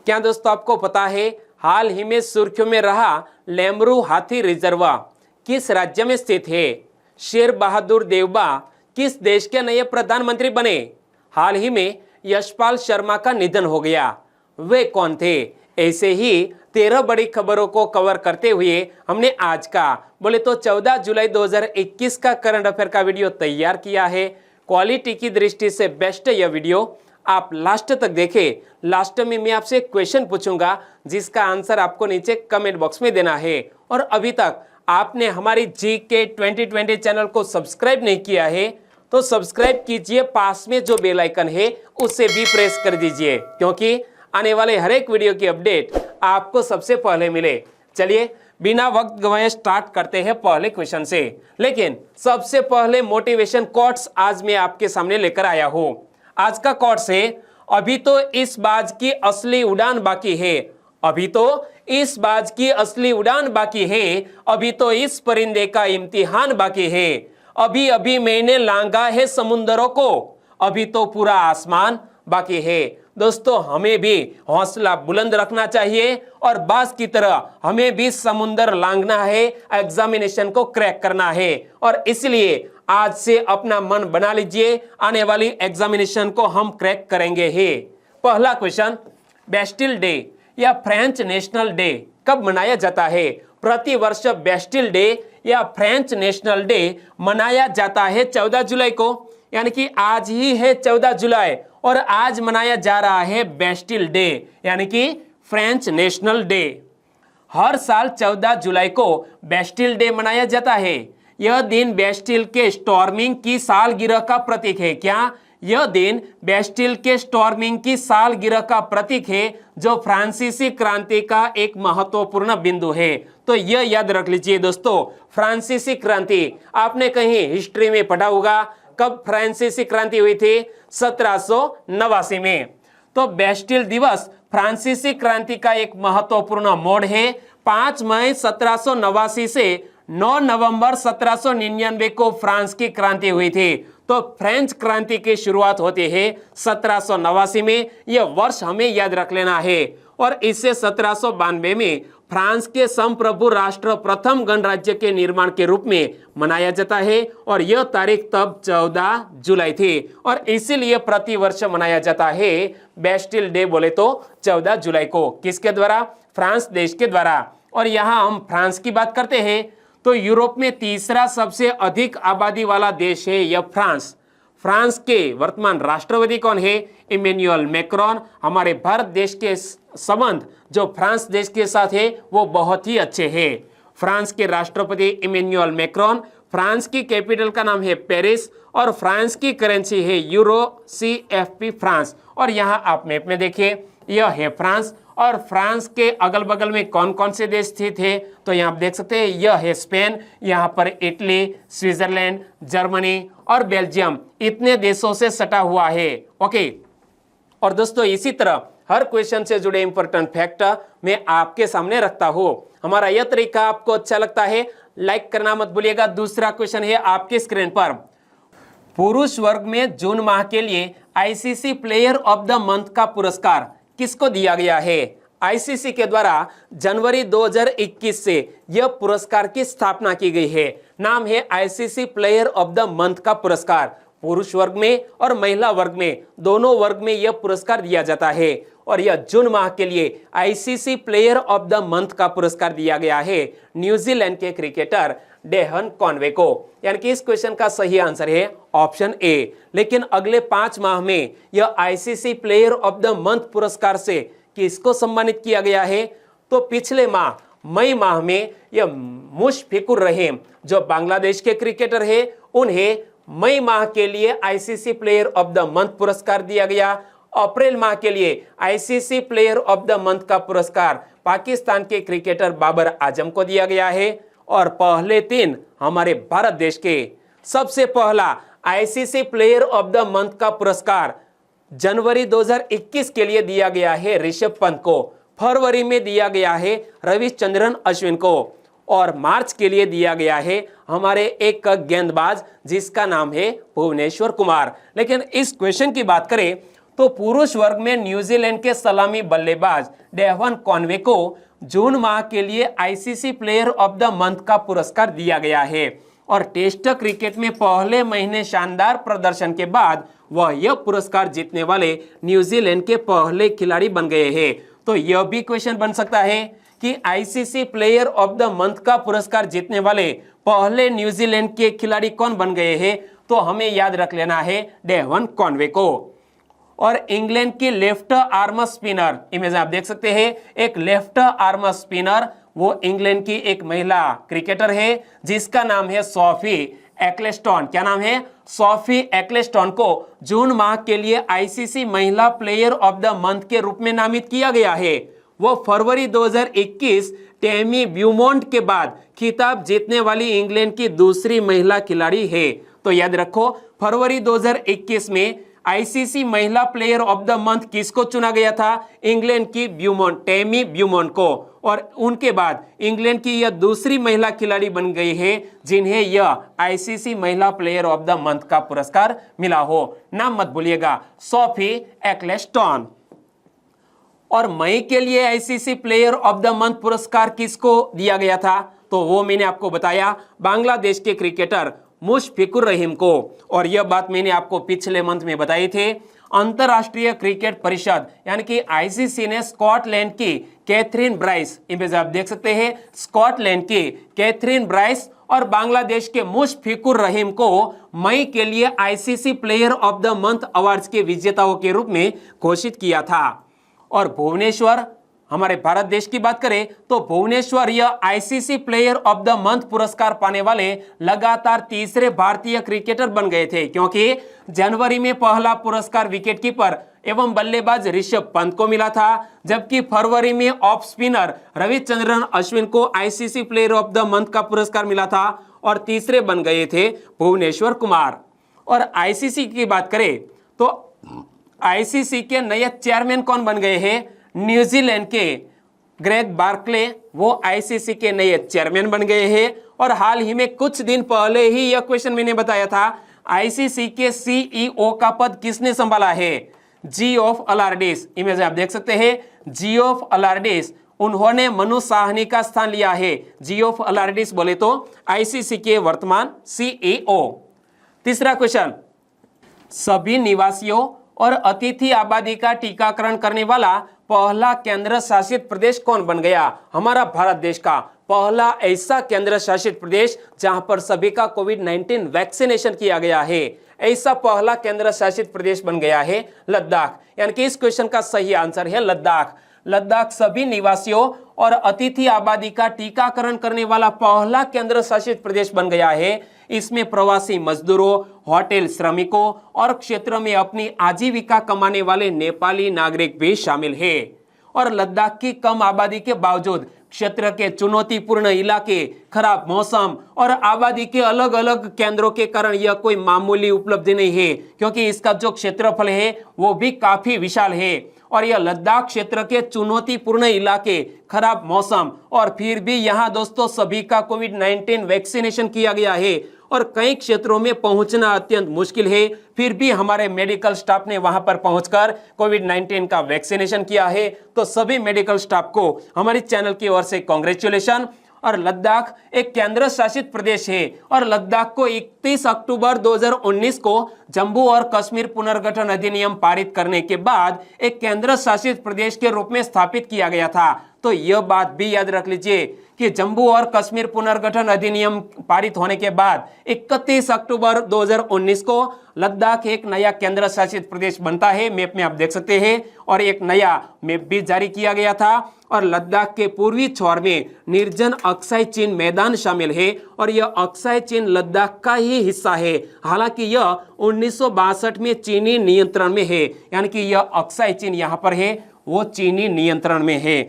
क्या दोस्तों आपको पता है हाल ही में सुर्खियों में रहा लेमरू हाथी रिजर्व किस राज्य में स्थित है? शेर बहादुर देवबा किस देश के नए प्रधानमंत्री बने? हाल ही में यशपाल शर्मा का निधन हो गया, वे कौन थे? ऐसे ही 13 बड़ी खबरों को कवर करते हुए हमने आज का बोले तो 14 जुलाई 2021 का करंट अफेयर का वीडियो तैयार किया है। क्वालिटी की दृष्टि से बेस्ट यह वीडियो, आप लास्ट तक देखें। लास्ट में मैं आपसे क्वेश्चन पूछूंगा जिसका आंसर आपको नीचे कमेंट बॉक्स में देना है। और अभी तक आपने हमारी जीके 2020 चैनल को सब्सक्राइब नहीं किया है तो सब्सक्राइब कीजिए, पास में जो बेल आइकन है उसे भी प्रेस कर दीजिए, क्योंकि आने वाले हर एक वीडियो की अपडेट आपको सबसे पहले मिले। चलिए बिना वक्त गवाए स्टार्ट करते हैं पहले क्वेश्चन से। लेकिन सबसे पहले मोटिवेशन कोट्स आज मैं आपके सामने लेकर आया हूं। आज का कोट्स है, अभी तो इस बाज की असली उड़ान बाकी है, अभी तो इस बाज की असली उड़ान बाकी है, अभी तो इस परिंदे का इम्तिहान बाकी है, अभी अभी मैंने लांघा है समुंदरों को, अभी तो पूरा आसमान बाकी है। दोस्तों हमें भी हौसला बुलंद रखना चाहिए और बाज की तरह हमें भी समुंदर लांघना है, एग्जामिनेशन को क्रैक करना है। और इसलिए आज से अपना मन बना लीजिए, आने वाली एग्जामिनेशन को हम क्रैक करेंगे ही। पहला क्वेश्चन, बेस्टिल डे या फ्रेंच नेशनल डे कब मनाया जाता है? प्रति वर्ष बेस्टिल डे या फ्रेंच नेशनल डे मनाया जाता है 14 जुलाई को, यानी कि आज ही है 14 जुलाई और आज मनाया जा रहा है बेस्टिल डे यानी कि फ्रेंच नेशनल डे। हर साल 14 जुलाई को बेस्टिल डे मनाया जाता है। यह दिन बेस्टिल के स्टॉर्मिंग की सालगिरह का प्रतीक है। क्या? यह दिन बेस्टिल के स्टॉर्मिंग की सालगिरह का प्रतीक है, जो फ्रांसीसी क्रांति का एक महत्वपूर्ण बिंदु है। तो यह याद रख लीजिए दोस्तों, फ्रांसीसी क्रांति आपने कहीं हिस्ट्री में पढ़ा होगा। कब फ्रांसीसी क्रांति हुई थी? 1789 में। तो बेस्टिल दिवस फ्रांसीसी क्रांति का एक महत्वपूर्ण मोड़ है। 5 मई 1789 से 9 नवंबर 1799 को फ्रांस की क्रांति हुई थी। तो फ्रेंच क्रांति की शुरुआत होती है 1789 में, यह वर्ष हमें याद रख लेना है। और इससे 1792 में फ्रांस के संप्रभु राष्ट्र प्रथम गणराज्य के निर्माण के रूप में मनाया जाता है और यह तारीख तब 14 जुलाई थी और इसीलिए प्रति वर्ष मनाया जाता है बेस्टिल डे बोले तो 14 जुलाई को। किसके द्वारा? फ्रांस देश के द्वारा। और यहाँ हम फ्रांस की बात करते हैं तो यूरोप में तीसरा सबसे अधिक आबादी वाला देश है यह फ्रांस। फ्रांस के वर्तमान राष्ट्रपति कौन है? Emmanuel Macron. हमारे भारत देश के संबंध जो फ्रांस देश के साथ है वो बहुत ही अच्छे हैं। फ्रांस के राष्ट्रपति इमैनुअल मैक्रोन। फ्रांस की कैपिटल का नाम है पेरिस और फ्रांस की करेंसी है यूरो, CFP फ्रांस। और यहाँ आप मैप में देखिए, यह है फ्रांस और फ्रांस के अगल बगल में कौन कौन से देश स्थित है? तो यहाँ आप देख सकते हैं, यह है स्पेन, यहाँ पर इटली, स्विट्जरलैंड, जर्मनी और बेल्जियम, इतने देशों से सटा हुआ है। ओके। और दोस्तों इसी तरह हर क्वेश्चन से जुड़े इंपॉर्टेंट फैक्ट मैं आपके सामने रखता हूँ। हमारा यह तरीका आपको अच्छा लगता है, लाइक करना मत भूलिएगा। दूसरा क्वेश्चन है आपके स्क्रीन पर, पुरुष वर्ग में जून माह के लिए ICC player of the month का पुरस्कार किसको दिया गया है? ICC के द्वारा जनवरी 2021 से यह पुरस्कार की स्थापना की गई है। नाम है ICC player of the month का पुरस्कार। पुरुष वर्ग में और महिला वर्ग में, दोनों वर्ग में यह पुरस्कार दिया जाता है और यह जून माह के लिए ICC player of the month का पुरस्कार दिया गया है न्यूजीलैंड के क्रिकेटर डेहन कॉनवे को। यानी कि इस क्वेश्चन का सही आंसर है ऑप्शन ए। लेकिन अगले 5 माह में यह ICC player of the month पुरस्कार से किसको सम्मानित किया गया है? तो पिछले माह मई माह में यह मुशफिकुर रहीम जो बांग्लादेश के क्रिकेटर है, उन्हें मई माह के लिए ICC player of the month पुरस्कार दिया गया। अप्रैल माह के लिए ICC player of the month का पुरस्कार पाकिस्तान के क्रिकेटर बाबर आजम को दिया गया है। और पहले 3 हमारे भारत देश के। सबसे पहला ICC player of the month का पुरस्कार जनवरी 2021 के लिए दिया गया है ऋषभ पंत को, फरवरी में दिया गया है रविचंद्रन अश्विन को और मार्च के लिए दिया गया है हमारे एक गेंदबाज जिसका नाम है भुवनेश्वर कुमार। लेकिन इस क्वेश्चन की बात करें तो पुरुष वर्ग में न्यूजीलैंड के सलामी बल्लेबाज डेवन कॉनवे को जून माह के लिए ICC player of the month का पुरस्कार दिया गया है और टेस्ट क्रिकेट में पहले महीने शानदार प्रदर्शन के बाद वह यह पुरस्कार जीतने वाले न्यूजीलैंड के पहले खिलाड़ी बन गए हैं। तो यह भी क्वेश्चन बन सकता है कि ICC player of the month का पुरस्कार जीतने वाले पहले न्यूजीलैंड के खिलाड़ी कौन बन गए हैं, तो हमें याद रख लेना है डेवन कॉनवे को। और इंग्लैंड की लेफ्ट आर्म स्पिनर, इमेज आप देख सकते हैं, एक लेफ्ट आर्म स्पिनर, वो इंग्लैंड की एक महिला क्रिकेटर है जिसका नाम है सोफी एक्लेस्टन। क्या नाम है? सोफी एक्लेस्टन को जून माह के लिए आईसीसी महिला प्लेयर ऑफ द मंथ के रूप में नामित किया गया है। वो फरवरी 2021 टेमी ब्यूमोंट के बाद खिताब जीतने वाली इंग्लैंड की दूसरी महिला खिलाड़ी है। तो याद रखो, फरवरी 2021 में आईसीसी महिला प्लेयर ऑफ द मंथ किसको चुना गया था? इंग्लैंड की ब्यूमोंट, टेमी ब्यूमोंट को। और उनके बाद इंग्लैंड की यह दूसरी महिला खिलाड़ी बन गई है जिन्हें यह आईसीसी महिला प्लेयर ऑफ द मंथ का पुरस्कार मिला हो। नाम मत भूलिएगा, सोफी एक्लेस्टन। और मई के लिए ICC player of the month पुरस्कार किसको दिया गया था? तो वो मैंने आपको बताया, बांग्लादेश के क्रिकेटर मुशफिकुर रहीम को। और यह बात मैंने आपको पिछले मंथ में बताई थी। अंतरराष्ट्रीय क्रिकेट परिषद यानी कि आईसीसी ने स्कॉटलैंड की कैथरीन ब्राइस, इमेज आप देख सकते हैं, स्कॉटलैंड की कैथरीन ब्राइस और बांग्लादेश के मुशफिकुर रहीम को मई के लिए ICC player of the month awards के विजेताओं के रूप में घोषित किया था। और भुवनेश्वर, हमारे भारत देश की बात करें तो भुवनेश्वर यह ICC player of the month पुरस्कार पाने वाले लगातार तीसरे भारतीय क्रिकेटर बन गए थे, क्योंकि जनवरी में पहला पुरस्कार विकेटकीपर एवं बल्लेबाज ऋषभ पंत को मिला था, जबकि फरवरी में ऑफ स्पिनर रविचंद्रन अश्विन को ICC player of the month का पुरस्कार मिला था और तीसरे बन गए थे भुवनेश्वर कुमार। और आईसीसी की बात करें तो आईसीसी के नए चेयरमैन कौन बन गए हैं? न्यूजीलैंड के ग्रेग बार्कले, वो आईसीसी के नए चेयरमैन बन गए हैं। और हाल ही में कुछ दिन पहले ही यह क्वेश्चन मैंने बताया था, आईसीसी के सीईओ का पद किसने संभाला है? जियोफ अलार्डिस, इमेज आप देख सकते हैं, जियोफ अलार्डिस, उन्होंने मनु साहनी का स्थान लिया है। जियोफ अलार्डिस बोले तो आईसीसी के वर्तमान सीईओ। तीसरा क्वेश्चन, सभी निवासियों और अतिथि आबादी का टीकाकरण करने वाला पहला केंद्र शासित प्रदेश कौन बन गया? हमारा भारत देश का पहला ऐसा केंद्र शासित प्रदेश जहां पर सभी का कोविड-19 वैक्सीनेशन किया गया है, ऐसा पहला केंद्र शासित प्रदेश बन गया है लद्दाख। यानी कि इस क्वेश्चन का सही आंसर है लद्दाख। लद्दाख सभी निवासियों और अतिथि आबादी का टीकाकरण करने वाला पहला केंद्र शासित प्रदेश बन गया है। इसमें प्रवासी मजदूरों, होटल श्रमिकों और क्षेत्र में अपनी आजीविका कमाने वाले नेपाली नागरिक भी शामिल है। और लद्दाख की कम आबादी के बावजूद क्षेत्र के चुनौतीपूर्ण इलाके, खराब मौसम और आबादी के अलग अलग केंद्रों के कारण यह कोई मामूली उपलब्धि नहीं है, क्योंकि इसका जो क्षेत्रफल है वो भी काफी विशाल है। और यह लद्दाख क्षेत्र के चुनौतीपूर्ण इलाके, खराब मौसम और फिर भी यहाँ दोस्तों सभी का कोविड-19 वैक्सीनेशन किया गया है। और कई क्षेत्रों में पहुंचना अत्यंत मुश्किल है, फिर भी हमारे मेडिकल स्टाफ ने वहां पर पहुंचकर कोविड-19 का वैक्सीनेशन किया है। तो सभी मेडिकल स्टाफ को हमारे चैनल की ओर से कांग्रेचुलेशन। और लद्दाख एक केंद्र शासित प्रदेश है और लद्दाख को 31 अक्टूबर 2019 को जम्मू और कश्मीर पुनर्गठन अधिनियम पारित करने के बाद एक केंद्र शासित प्रदेश के रूप में स्थापित किया गया था। तो यह बात भी याद रख लीजिए कि जम्मू और कश्मीर पुनर्गठन अधिनियम पारित होने के बाद 31 अक्टूबर 2019 को लद्दाख एक नया केंद्र शासित प्रदेश बनता है। मैप में आप देख सकते हैं और एक नया मैप भी जारी किया गया था। और लद्दाख के पूर्वी छोर में निर्जन अक्साई चीन मैदान शामिल है और यह अक्साई चीन लद्दाख का ही हिस्सा है। हालांकि यह 1962 में चीनी नियंत्रण में है, यानी कि यह अक्साई चीन यहाँ पर है वो चीनी नियंत्रण में है।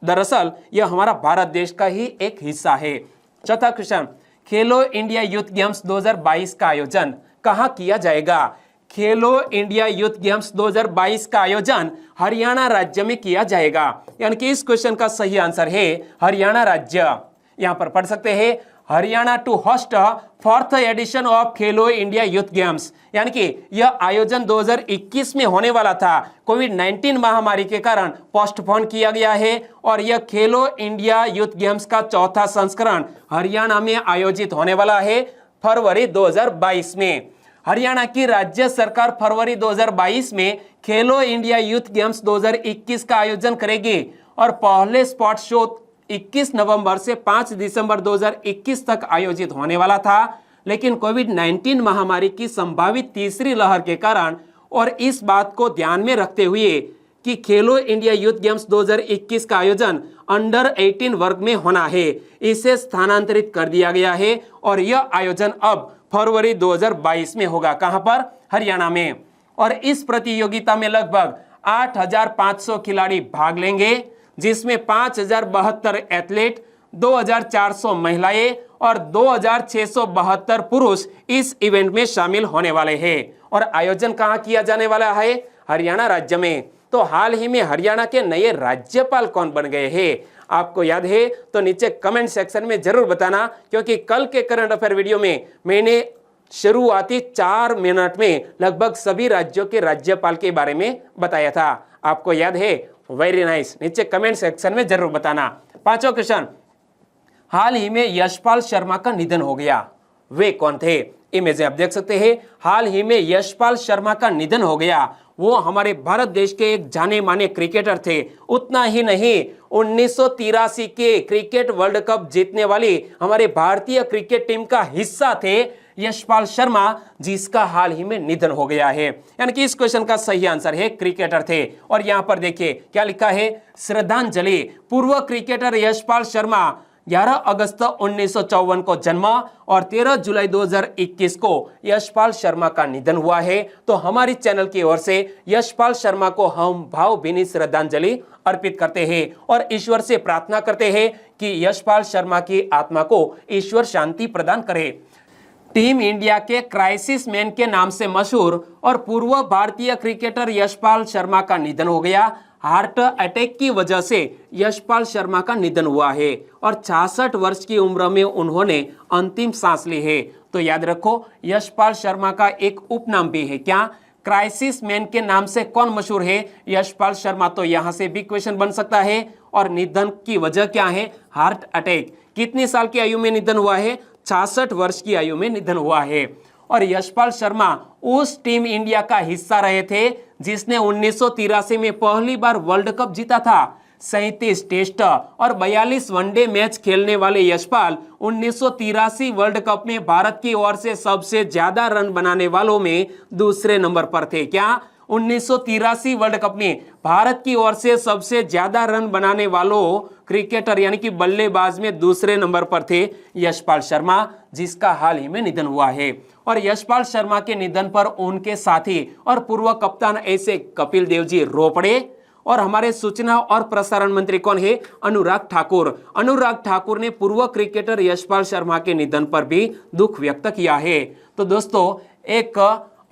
दरअसल यह हमारा भारत देश का ही एक हिस्सा है। चौथा क्वेश्चन, खेलो इंडिया यूथ गेम्स 2022 का आयोजन कहाँ किया जाएगा? खेलो इंडिया यूथ गेम्स 2022 का आयोजन हरियाणा राज्य में किया जाएगा। यानी कि इस क्वेश्चन का सही आंसर है हरियाणा राज्य। यहाँ पर पढ़ सकते हैं, Haryana to host fourth edition of Khelo India youth games, यानी कि यह आयोजन 2021 में होने वाला था, कोविड-19 महामारी के कारण पोस्टपोन किया गया है और यह खेलो इंडिया यूथ गेम्स का चौथा संस्करण हरियाणा में आयोजित होने वाला है फरवरी 2022 में। हरियाणा की राज्य सरकार फरवरी 2022 में खेलो इंडिया यूथ गेम्स 2021 का आयोजन करेगी और पहले स्पॉट शो 21 नवंबर से 5 दिसंबर 2021 तक आयोजित होने वाला था, लेकिन कोविड-19 महामारी की संभावित तीसरी लहर के कारण और इस बात को ध्यान में रखते हुए कि खेलो इंडिया यूथ गेम्स 2021 का आयोजन अंडर 18 वर्ग में होना है, इसे स्थानांतरित कर दिया गया है और यह आयोजन अब फरवरी 2022 में होगा। कहां पर? हरियाणा में। और इस प्रतियोगिता में लगभग 8,500 खिलाड़ी भाग लेंगे, जिसमें 5,072 एथलीट, 2,400 महिलाएं और 2,672 पुरुष इस इवेंट में शामिल होने वाले हैं। और आयोजन कहां किया जाने वाला है? हरियाणा राज्य में। तो हाल ही में हरियाणा के नए राज्यपाल कौन बन गए हैं? आपको याद है तो नीचे कमेंट सेक्शन में जरूर बताना, क्योंकि कल के करंट अफेयर वीडियो में मैंने शुरुआती 4 मिनट में लगभग सभी राज्यों के राज्यपाल के बारे में बताया था। आपको याद है? वेरी नाइस, नीचे कमेंट सेक्शन में जरूर बताना। पांचवा क्वेश्चन, हाल ही में यशपाल शर्मा का निधन हो गया, वे कौन थे? इमेज आप देख सकते हैं। हाल ही में यशपाल शर्मा का निधन हो गया। वो हमारे भारत देश के एक जाने माने क्रिकेटर थे। उतना ही नहीं, 1983 के क्रिकेट वर्ल्ड कप जीतने वाली हमारे भारतीय क्रिकेट टीम का हिस्सा थे यशपाल शर्मा, जिसका हाल ही में निधन हो गया है। यानी कि इस क्वेश्चन का सही आंसर है क्रिकेटर थे। और यहां पर देखिए क्या लिखा है, श्रद्धांजलि। पूर्व क्रिकेटर यशपाल शर्मा 11 अगस्त 1954 को जन्मा और 13 जुलाई 2021 को यशपाल शर्मा का निधन हुआ है। तो हमारी चैनल की ओर से यशपाल शर्मा को हम भावभीनी श्रद्धांजलि अर्पित करते हैं और ईश्वर से प्रार्थना करते हैं कि यशपाल शर्मा की आत्मा को ईश्वर शांति प्रदान करे। टीम इंडिया के क्राइसिस मैन के नाम से मशहूर और पूर्व भारतीय क्रिकेटर यशपाल शर्मा का निधन हो गया। हार्ट अटैक की वजह से यशपाल शर्मा का निधन हुआ है और 66 वर्ष की उम्र में उन्होंने अंतिम सांस ली है। तो याद रखो, यशपाल शर्मा का एक उपनाम भी है। क्या? क्राइसिस मैन के नाम से कौन मशहूर है? यशपाल शर्मा। तो यहां से भी क्वेश्चन बन सकता है। और निधन की वजह क्या है? Heart attack. कितनी साल की आयु में निधन हुआ है? 66 वर्ष की आयु में निधन हुआ है। और यशपाल शर्मा उस टीम इंडिया का हिस्सा रहे थे जिसने 1983 में पहली बार वर्ल्ड कप जीता था। 37 टेस्ट और 42 वनडे मैच खेलने वाले यशपाल 1983 वर्ल्ड कप में भारत की ओर से सबसे ज्यादा रन बनाने वालों में दूसरे नंबर पर थे। क्या? 1983 वर्ल्ड कप में भारत की ओर से सबसे ज्यादा रन बनाने वालों क्रिकेटर यानी कि बल्लेबाज में दूसरे नंबर पर थे यशपाल शर्मा, जिसका हाल ही में निधन हुआ है। और यशपाल शर्मा के निधन पर उनके साथी और पूर्व कप्तान ऐसे कपिल देव जी रो पड़े। और हमारे सूचना और प्रसारण मंत्री कौन है? अनुराग ठाकुर। अनुराग ठाकुर ने पूर्व क्रिकेटर यशपाल शर्मा के निधन पर भी दुख व्यक्त किया है। तो दोस्तों, एक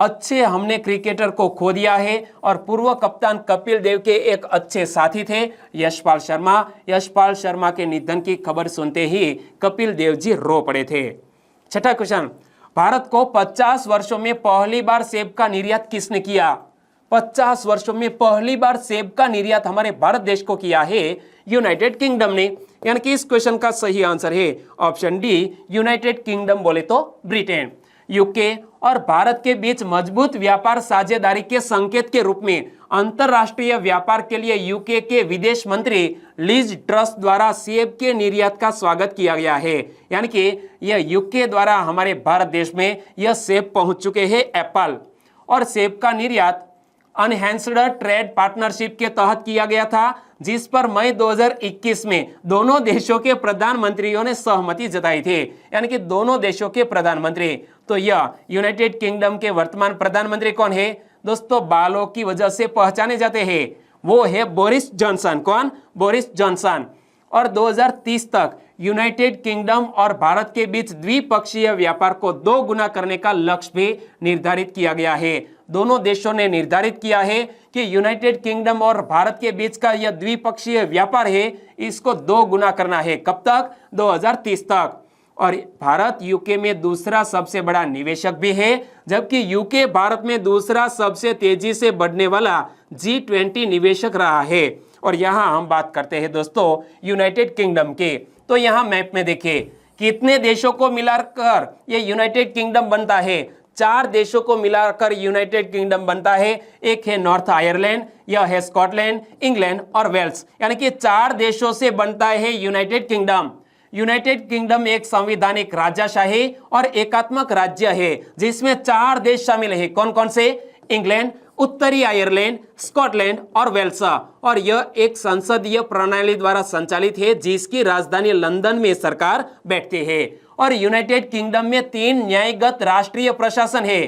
अच्छे हमने क्रिकेटर को खो दिया है और पूर्व कप्तान कपिल देव के एक अच्छे साथी थे यशपाल शर्मा। यशपाल शर्मा के निधन की खबर सुनते ही कपिल देव जी रो पड़े थे। छठा क्वेश्चन, भारत को 50 वर्षों में पहली बार सेब का निर्यात किसने किया? 50 वर्षों में पहली बार सेब का निर्यात हमारे भारत देश को किया है यूनाइटेड किंगडम ने। यानी कि इस क्वेश्चन का सही आंसर है ऑप्शन डी, यूनाइटेड किंगडम बोले तो ब्रिटेन। यूके और भारत के बीच मजबूत व्यापार साझेदारी के संकेत के रूप में अंतरराष्ट्रीय व्यापार के लिए यूके के विदेश मंत्री लिज ट्रस द्वारा सेब के निर्यात का स्वागत किया गया है। यानी कि यह यूके द्वारा हमारे भारत देश में यह सेब पहुंच चुके हैं एप्पल। और सेब का निर्यात अनहैंस्ड ट्रेड पार्टनरशिप के तहत किया गया था, जिस पर मई 2021 में दोनों देशों के प्रधानमंत्रियों ने सहमति जताई थी। यानी कि दोनों देशों के प्रधानमंत्री। तो यह यूनाइटेड किंगडम के वर्तमान प्रधानमंत्री कौन है? दोस्तों, बालों की वजह से पहचाने जाते हैं, वो है बोरिस जॉनसन। कौन? Boris Johnson. और 2030 तक यूनाइटेड किंगडम और भारत के बीच द्विपक्षीय व्यापार को 2 गुना करने का लक्ष्य भी निर्धारित किया गया है। दोनों देशों ने निर्धारित किया है कि यूनाइटेड किंगडम और भारत के बीच का यह द्विपक्षीय व्यापार है, इसको 2 गुना करना है। कब तक? 2030 तक। और भारत यूके में दूसरा सबसे बड़ा निवेशक भी है, जबकि यूके भारत में दूसरा सबसे तेजी से बढ़ने वाला G20 निवेशक रहा है। और यहाँ हम बात करते हैं दोस्तों यूनाइटेड किंगडम के। तो यहाँ मैप में देखिए कितने देशों को मिलाकर ये यूनाइटेड किंगडम बनता है। 4 देशों को मिलाकर यूनाइटेड किंगडम बनता है। एक है नॉर्थ आयरलैंड, यह है स्कॉटलैंड, इंग्लैंड और वेल्स, यानी कि 4 देशों से बनता है यूनाइटेड किंगडम। यूनाइटेड किंगडम एक संवैधानिक राजाशाही और एकात्मक राज्य है जिसमें 4 देश शामिल है। कौन कौन से? इंग्लैंड, उत्तरी आयरलैंड, स्कॉटलैंड और वेल्स। और यह एक संसदीय प्रणाली द्वारा संचालित है जिसकी राजधानी लंदन में सरकार बैठती है। और यूनाइटेड किंगडम में 3 न्यायगत राष्ट्रीय प्रशासन है।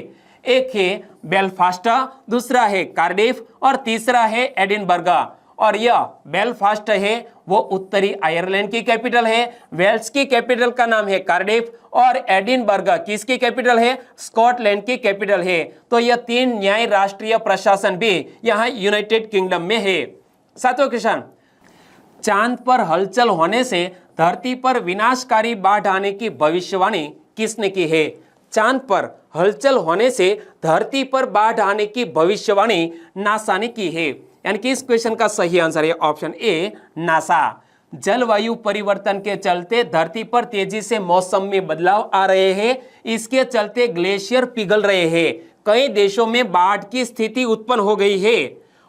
एक है बेलफास्ट, दूसरा है कार्डिफ और तीसरा है एडिनबर्ग। और यह बेलफास्ट है वो उत्तरी आयरलैंड की कैपिटल है, वेल्स की कैपिटल का नाम है कार्डिफ और एडिनबर्ग किसकी कैपिटल है? स्कॉटलैंड की कैपिटल है। तो यह 3 न्याय राष्ट्रीय प्रशासन भी यहाँ यूनाइटेड किंगडम में है। 7वां क्वेश्चन, चांद पर हलचल होने से धरती पर विनाशकारी बाढ़ आने की भविष्यवाणी किसने की है? चांद पर हलचल होने से धरती पर बाढ़ आने की भविष्यवाणी नासा ने की है। यानी कि इस क्वेश्चन का सही आंसर है ऑप्शन ए, नासा। जलवायु परिवर्तन के चलते धरती पर तेजी से मौसम में बदलाव आ रहे हैं। इसके चलते ग्लेशियर पिघल रहे हैं। कई देशों में बाढ़ की स्थिति उत्पन्न हो गई है।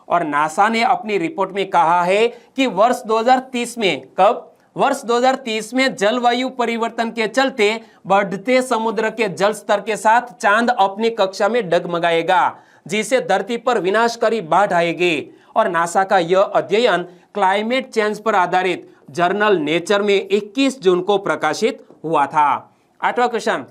और नासा ने अपनी रिपोर्ट में कहा है कि वर्ष 2030 में, कब? वर्ष 2030 में जलवायु परिवर्तन के चलते बढ़ते समुद्र के जल स्तर के साथ चांद अपनी कक्षा में डगमगाएगा, जिससे धरती पर विनाशकारी बाढ़ आएगी। और नासा का यह अध्ययन क्लाइमेट चेंज पर आधारित जर्नल नेचर में 21 जून को प्रकाशित हुआ था। 8वां क्वेश्चन,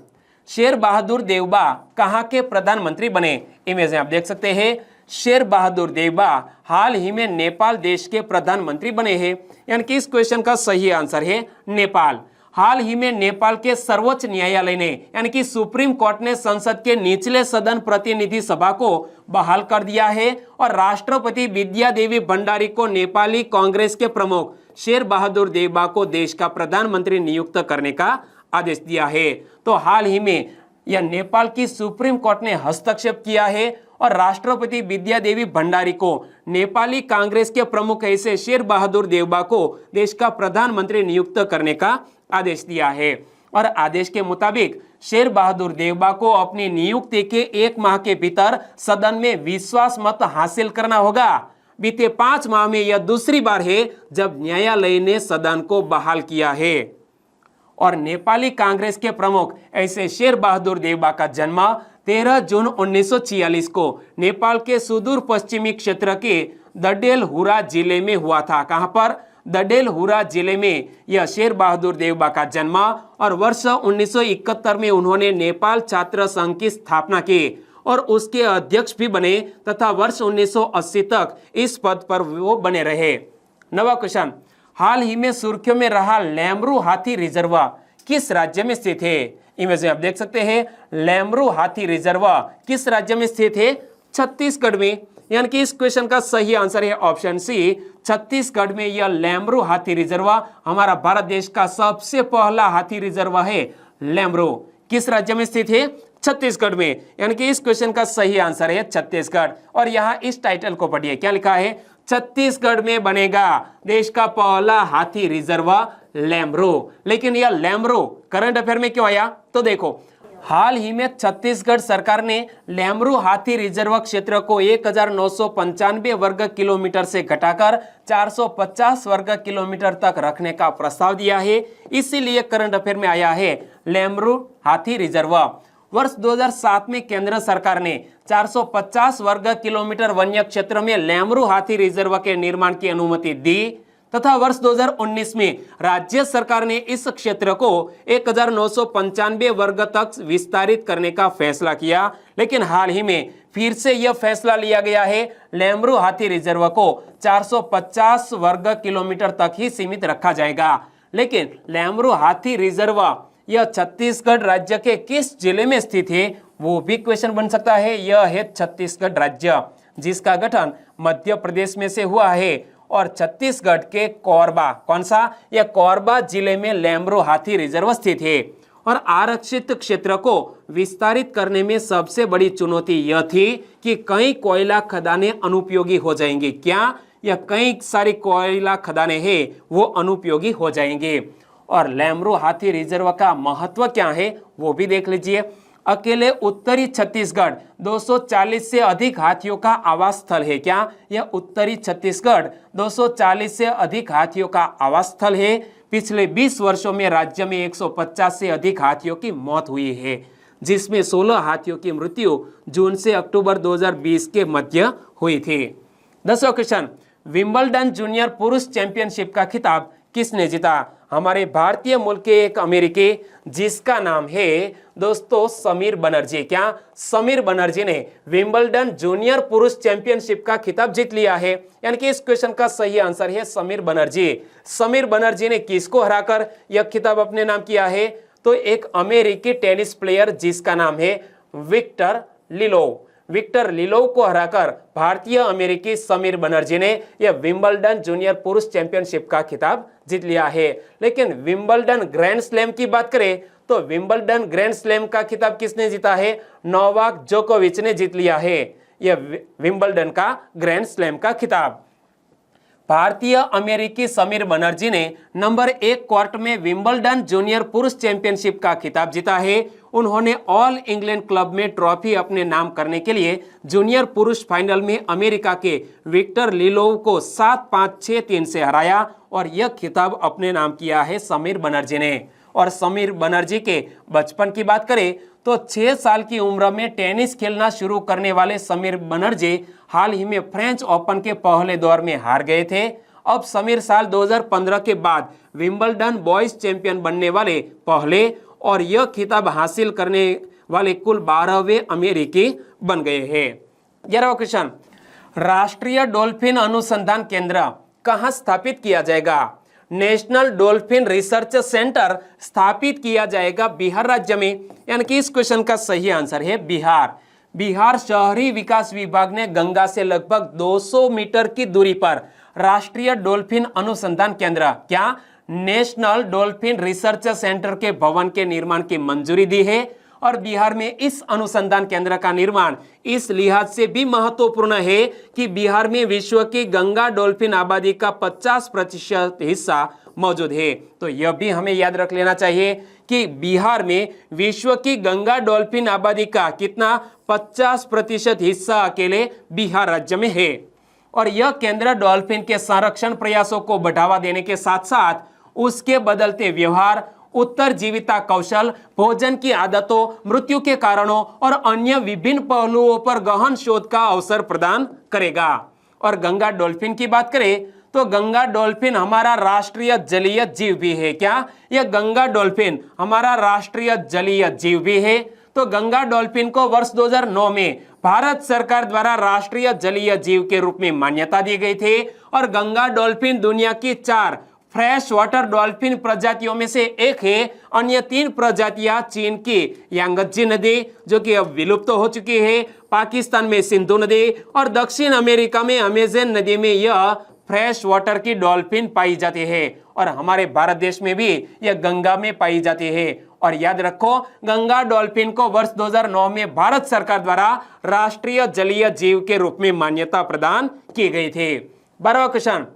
शेर बहादुर देवबा कहाँ के प्रधानमंत्री बने? इमेज में आप देख सकते हैं शेर बहादुर देवबा हाल ही में नेपाल देश के प्रधानमंत्री बने हैं। यानी कि इस क्वेश्चन का सही आंसर है नेपाल। हाल ही में नेपाल के सर्वोच्च न्यायालय ने यानी कि सुप्रीम कोर्ट ने संसद के निचले सदन प्रतिनिधि सभा को बहाल कर दिया है और राष्ट्रपति विद्यादेवी भंडारी को नेपाली कांग्रेस के प्रमुख शेर बहादुर देवबा को देश का प्रधानमंत्री नियुक्त करने का आदेश दिया है। तो हाल ही में यह नेपाल की सुप्रीम कोर्ट ने हस्तक्षेप किया है और राष्ट्रपति विद्यादेवी भंडारी को नेपाली कांग्रेस के प्रमुख ऐसे शेर बहादुर देवबा को देश का प्रधानमंत्री नियुक्त करने का आदेश दिया है। और आदेश के मुताबिक शेर बहादुर देवबा को अपनी नियुक्ति के 1 माह के भीतर सदन में विश्वास मत हासिल करना होगा। बीते 5 माह में यह दूसरी बार है जब न्यायालय ने सदन को बहाल किया है। और नेपाली कांग्रेस के प्रमुख ऐसे शेर बहादुर देवबा का जन्म 13 जून 1946 को नेपाल के सुदूर पश्चिमी क्षेत्र के दडेलहुरा जिले में हुआ था। कहां पर? दडेलहुरा जिले में यह शेर बहादुर देवबा का जन्म। और वर्ष 1971 में उन्होंने नेपाल छात्र संघ की स्थापना की और उसके अध्यक्ष भी बने तथा वर्ष 1980 तक इस पद पर वो बने रहे। 9वां क्वेश्चन, हाल ही में सुर्खियों में रहा लेमरू हाथी रिजर्व किस राज्य में स्थित है? इमेज में आप देख सकते हैं लेमरू हाथी रिजर्व किस राज्य में स्थित है? छत्तीसगढ़ में। यानी कि इस क्वेश्चन का सही आंसर है ऑप्शन सी, छत्तीसगढ़ में यह लेमरू हाथी रिजर्व हमारा भारत देश का सबसे पहला हाथी रिजर्व है। लेमरू किस राज्य में स्थित है? छत्तीसगढ़ में। यानी कि इस क्वेश्चन का सही आंसर है छत्तीसगढ़। और यहाँ इस टाइटल को पढ़िए, क्या लिखा है? छत्तीसगढ़ में बनेगा देश का पहला हाथी रिजर्व लेमरू। लेकिन यह लेमरू करंट अफेयर में क्यों आया? तो देखो, हाल ही में छत्तीसगढ़ सरकार ने लेमरू हाथी रिजर्व क्षेत्र को 1995 वर्ग किलोमीटर से घटाकर 450 वर्ग किलोमीटर तक रखने का प्रस्ताव दिया है। इसीलिए करंट अफेयर में आया है लेमरू हाथी रिजर्व। वर्ष 2007 में केंद्र सरकार ने 450 वर्ग किलोमीटर वन्य क्षेत्र में लेमरू हाथी रिजर्व के निर्माण की अनुमति दी तथा वर्ष 2019 में राज्य सरकार ने इस क्षेत्र को 1995 वर्ग तक विस्तारित करने का फैसला किया। लेकिन हाल ही में फिर से यह फैसला लिया गया है लेमरू हाथी रिजर्व को 450 वर्ग किलोमीटर तक ही सीमित रखा जाएगा। लेकिन लेमरू हाथी रिजर्व यह छत्तीसगढ़ राज्य के किस जिले में स्थित है, वो भी क्वेश्चन बन सकता है। यह है छत्तीसगढ़ राज्य जिसका गठन मध्य प्रदेश में से हुआ है और छत्तीसगढ़ के कोरबा, कौन सा, यह कोरबा जिले में लेमरू हाथी रिजर्व स्थित है। और आरक्षित क्षेत्र को विस्तारित करने में सबसे बड़ी चुनौती यह थी कि कई कोयला खदानें अनुपयोगी हो जाएंगी। क्या, या कई सारी कोयला खदानें हैं वो अनुपयोगी हो जाएंगे। और लेमरू हाथी रिजर्व का महत्व क्या है वो भी देख लीजिए। अकेले उत्तरी छत्तीसगढ़ 240 से अधिक हाथियों का आवास स्थल है। क्या, यह उत्तरी छत्तीसगढ़ 240 से अधिक हाथियों का आवास स्थल है। पिछले 20 वर्षों में राज्य में 150 से अधिक हाथियों की मौत हुई है, जिसमें 16 हाथियों की मृत्यु जून से अक्टूबर 2020 के मध्य हुई थी। 10वां क्वेश्चन, विंबलडन जूनियर पुरुष चैंपियनशिप का खिताब किसने जीता? हमारे भारतीय मूल के एक अमेरिकी जिसका नाम है दोस्तों समीर बनर्जी। क्या, समीर बनर्जी ने विंबलडन जूनियर पुरुष चैंपियनशिप का खिताब जीत लिया है। यानी कि इस क्वेश्चन का सही आंसर है समीर बनर्जी। समीर बनर्जी ने किसको हराकर यह खिताब अपने नाम किया है? तो एक अमेरिकी टेनिस प्लेयर जिसका नाम है विक्टर लिलोव। विक्टर लिलोव को हराकर भारतीय अमेरिकी समीर बनर्जी ने यह विंबलडन जूनियर पुरुष चैंपियनशिप का खिताब जीत लिया है। लेकिन विंबलडन ग्रैंड स्लैम की बात करें तो विंबलडन ग्रैंड स्लैम का खिताब किसने जीता है? नोवाक जोकोविच ने जीत लिया है यह विंबलडन का ग्रैंड स्लैम का खिताब। भारतीय अमेरिकी समीर बनर्जी ने नंबर 1 कोर्ट में विंबलडन जूनियर पुरुष चैंपियनशिप का खिताब जीता है। उन्होंने ऑल इंग्लैंड क्लब में ट्रॉफी अपने नाम करने के लिए जूनियर पुरुष फाइनल में अमेरिका के विक्टर लिलोव को 7-5, 6-3 से हराया और यह खिताब अपने नाम किया है समीर बनर्जी ने। और समीर बनर्जी के बचपन की बात करें तो 6 साल की उम्र में टेनिस खेलना शुरू करने वाले समीर बनर्जी हाल ही में फ्रेंच ओपन के पहले दौर में हार गए थे। अब समीर साल 2015 के बाद विंबलडन बॉयज चैंपियन बनने वाले पहले और यह खिताब हासिल करने वाले कुल 12वें अमेरिकी बन गए हैं। 11वां क्वेश्चन, राष्ट्रीय डॉल्फिन अनुसंधान केंद्र कहां स्थापित किया जाएगा? नेशनल डॉल्फिन रिसर्च सेंटर स्थापित किया जाएगा बिहार राज्य में। यानी कि इस क्वेश्चन का सही आंसर है बिहार। बिहार शहरी विकास विभाग ने गंगा से लगभग 200 मीटर की दूरी पर राष्ट्रीय डॉल्फिन अनुसंधान केंद्र, क्या, नेशनल डॉल्फिन रिसर्च सेंटर के भवन के निर्माण की मंजूरी दी है। और बिहार में इस अनुसंधान केंद्र का निर्माण इस लिहाज से भी महत्वपूर्ण है कि बिहार में विश्व की गंगा डॉल्फिन आबादी का 50% हिस्सा मौजूद है। तो यह भी हमें याद रख लेना चाहिए कि बिहार में विश्व की गंगा डॉल्फिन आबादी का कितना 50% हिस्सा अकेले बिहार राज्य में है। और यह केंद्र डॉल्फिन के संरक्षण प्रयासों को बढ़ावा देने के साथ साथ उसके बदलते व्यवहार, उत्तरजीविता कौशल, भोजन की आदतों, मृत्यु के कारणों और अन्य विभिन्न पहलुओं पर गहन शोध का अवसर प्रदान करेगा। और गंगा डॉल्फिन की बात करें तो गंगा डॉल्फिन हमारा राष्ट्रीय जलीय जीव भी है। क्या, यह गंगा डॉल्फिन हमारा राष्ट्रीय जलीय जीव भी है। तो गंगा डॉल्फिन को वर्ष 2009 में भारत सरकार द्वारा राष्ट्रीय जलीय जीव के रूप में मान्यता दी गई थी। और गंगा डॉल्फिन दुनिया की 4 फ्रेश वाटर डॉल्फिन प्रजातियों में से एक है। अन्य 3 प्रजातियां चीन की यांगत्जे नदी जो कि अब विलुप्त हो चुकी है, पाकिस्तान में सिंधु नदी और दक्षिण अमेरिका में अमेजन नदी में यह फ्रेश वाटर की डॉल्फिन पाई जाती है। और हमारे भारत देश में भी यह गंगा में पाई जाती है। और याद रखो गंगा डॉल्फिन को वर्ष 2009 में भारत सरकार द्वारा राष्ट्रीय जलीय जीव के रूप में मान्यता प्रदान की गई थी। 12वां क्वेश्चन,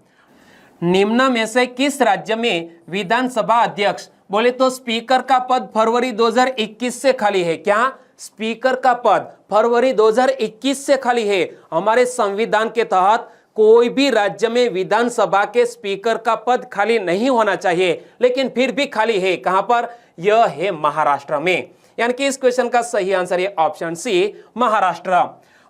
निम्न में से किस राज्य में विधानसभा अध्यक्ष, बोले तो स्पीकर का पद फरवरी 2021 से खाली है? क्या, स्पीकर का पद फरवरी 2021 से खाली है। हमारे संविधान के तहत कोई भी राज्य में विधानसभा के स्पीकर का पद खाली नहीं होना चाहिए, लेकिन फिर भी खाली है। कहां पर? यह है महाराष्ट्र में। यानी कि इस क्वेश्चन का सही आंसर है ऑप्शन सी, महाराष्ट्र।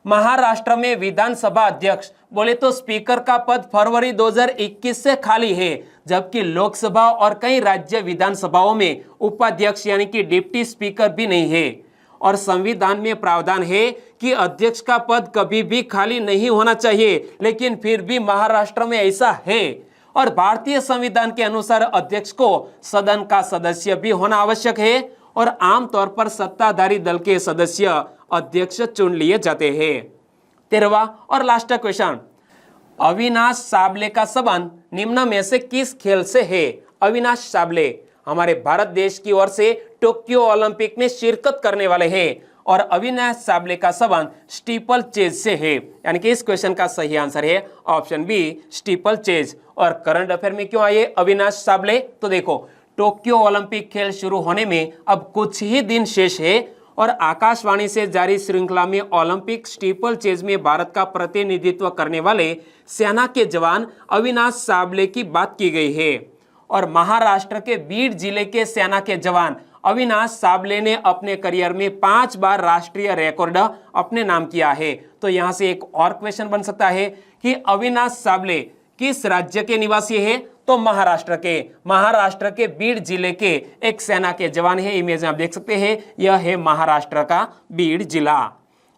महाराष्ट्र में विधानसभा अध्यक्ष बोले तो स्पीकर का पद फरवरी 2021 से खाली है, जबकि लोकसभा और कई राज्य विधानसभाओं में उपाध्यक्ष यानी कि डिप्टी स्पीकर भी नहीं है। और संविधान में प्रावधान है कि अध्यक्ष का पद कभी भी खाली नहीं होना चाहिए, लेकिन फिर भी महाराष्ट्र में ऐसा है। और भारतीय संविधान के अनुसार अध्यक्ष को सदन का सदस्य भी होना आवश्यक है और आमतौर पर सत्ताधारी दल के सदस्य अध्यक्ष चुन लिए जाते हैं। 13वां और लास्ट क्वेश्चन, अविनाश साबले का संबंध निम्न में से किस खेल से है? अविनाश साबले हमारे भारत देश की ओर से टोक्यो ओलंपिक में शिरकत करने वाले हैं और अविनाश साबले का संबंध स्टीपल चेज से है। यानी कि इस क्वेश्चन का सही आंसर है ऑप्शन बी, स्टीपल चेज। और करंट अफेयर में क्यों आए अविनाश साबले? तो देखो, टोक्यो ओलंपिक खेल शुरू होने में अब कुछ ही दिन शेष है और आकाशवाणी से जारी श्रृंखला में ओलंपिक स्टीपल चेज में भारत का प्रतिनिधित्व करने वाले सेना के जवान अविनाश साबले की बात की गई है। और महाराष्ट्र के बीड जिले के सेना के जवान अविनाश साबले ने अपने करियर में 5 बार राष्ट्रीय रिकॉर्ड अपने नाम किया है। तो यहां से एक और क्वेश्चन बन सकता है कि अविनाश साबले किस राज्य के निवासी है? तो महाराष्ट्र के बीड जिले के एक सेना के जवान है। इमेज में आप देख सकते हैं, यह है महाराष्ट्र का बीड जिला।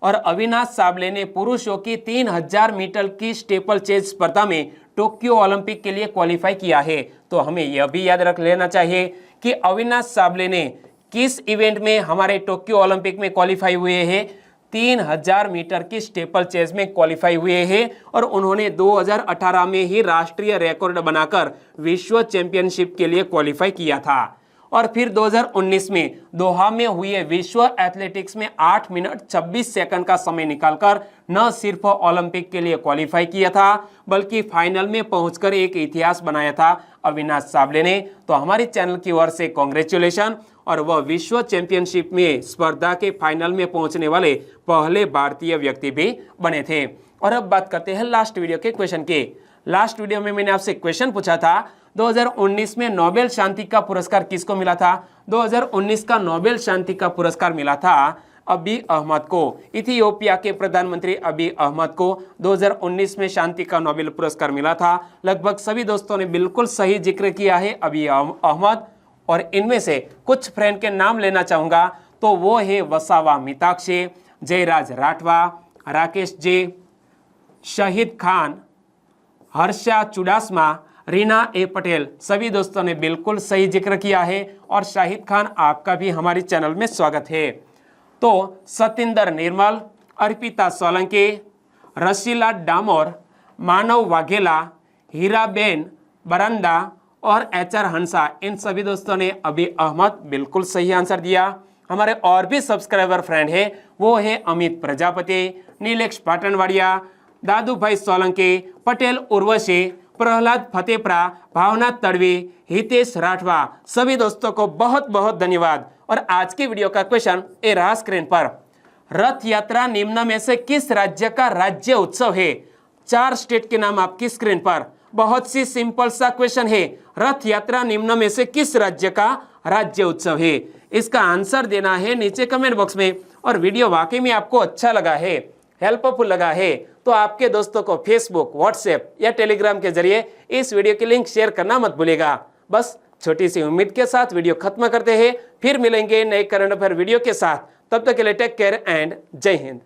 और अविनाश साबले ने पुरुषों की 3000 मीटर की स्टेपल चेज स्पर्धा में टोक्यो ओलंपिक के लिए क्वालिफाई किया है। तो हमें यह भी याद रख लेना चाहिए कि अविनाश साबले ने किस इवेंट में हमारे टोक्यो ओलंपिक में क्वालिफाई हुए हैं? 3000 मीटर की स्टेपल चेज में क्वालिफाई हुए हैं और उन्होंने 2018 में ही राष्ट्रीय रिकॉर्ड बनाकर विश्व चैंपियनशिप के लिए क्वालिफाई किया था। और फिर 2019 में दोहा में हुए विश्व एथलेटिक्स में 8 मिनट 26 सेकंड का समय निकालकर न सिर्फ ओलंपिक के लिए क्वालिफाई किया था बल्कि फाइनल में पहुंचकर एक इतिहास बनाया था अविनाश साबले ने। तो हमारे चैनल की ओर से कांग्रेचुलेशन। और वह विश्व चैंपियनशिप में स्पर्धा के फाइनल में पहुंचने वाले पहले भारतीय व्यक्ति भी बने थे। और अब बात करते हैं लास्ट वीडियो के क्वेश्चन के। लास्ट वीडियो में मैंने आपसे क्वेश्चन पूछा था 2019 में नोबेल शांति का पुरस्कार किसको मिला था? 2019 का नोबेल शांति का पुरस्कार मिला था अबी अहमद को। इथियोपिया के प्रधानमंत्री अबी अहमद को 2019 में शांति का नोबेल पुरस्कार मिला था। लगभग सभी दोस्तों ने बिल्कुल सही जिक्र किया है अबी अहमद। और इनमें से कुछ फ्रेंड के नाम लेना चाहूंगा तो वो है वसावा मिताक्षे, जयराज राठवा, राकेश जे, शहीद खान, हर्षा चुडासमा, रीना ए पटेल। सभी दोस्तों ने बिल्कुल सही जिक्र किया है। और शाहिद खान, आपका भी हमारे चैनल में स्वागत है। तो सतिंदर निर्मल, अर्पिता सोलंकी, रशीला डामोर, मानव वाघेला, हीराबेन बरंदा और HR हंसा, इन सभी दोस्तों ने अबी अहमद बिल्कुल सही आंसर दिया। हमारे और भी सब्सक्राइबर फ्रेंड है, वो है अमित प्रजापति, नीलेश पाटनवाड़िया, दादू भाई सोलंकी, पटेल उर्वशी, प्रहलाद फतेप्रा, भावना तड़वी, हितेश राठवा। सभी दोस्तों को बहुत बहुत धन्यवाद। और आज की वीडियो का क्वेश्चन ए रहा स्क्रीन पर। रथ यात्रा निम्न में से किस राज्य का राज्य उत्सव है? 4 स्टेट के नाम आपकी स्क्रीन पर। बहुत सी सिंपल सा क्वेश्चन है, रथ यात्रा निम्न में से किस राज्य का राज्य उत्सव है? इसका आंसर देना है नीचे कमेंट बॉक्स में। और वीडियो वाकई में आपको अच्छा लगा है, हेल्पफुल लगा है, तो आपके दोस्तों को फेसबुक, व्हाट्सएप या टेलीग्राम के जरिए इस वीडियो की लिंक शेयर करना मत भूलिएगा। बस छोटी सी उम्मीद के साथ वीडियो खत्म करते हैं, फिर मिलेंगे नए करंट अफेयर वीडियो के साथ। तब तक के लिए टेक केयर एंड जय हिंद।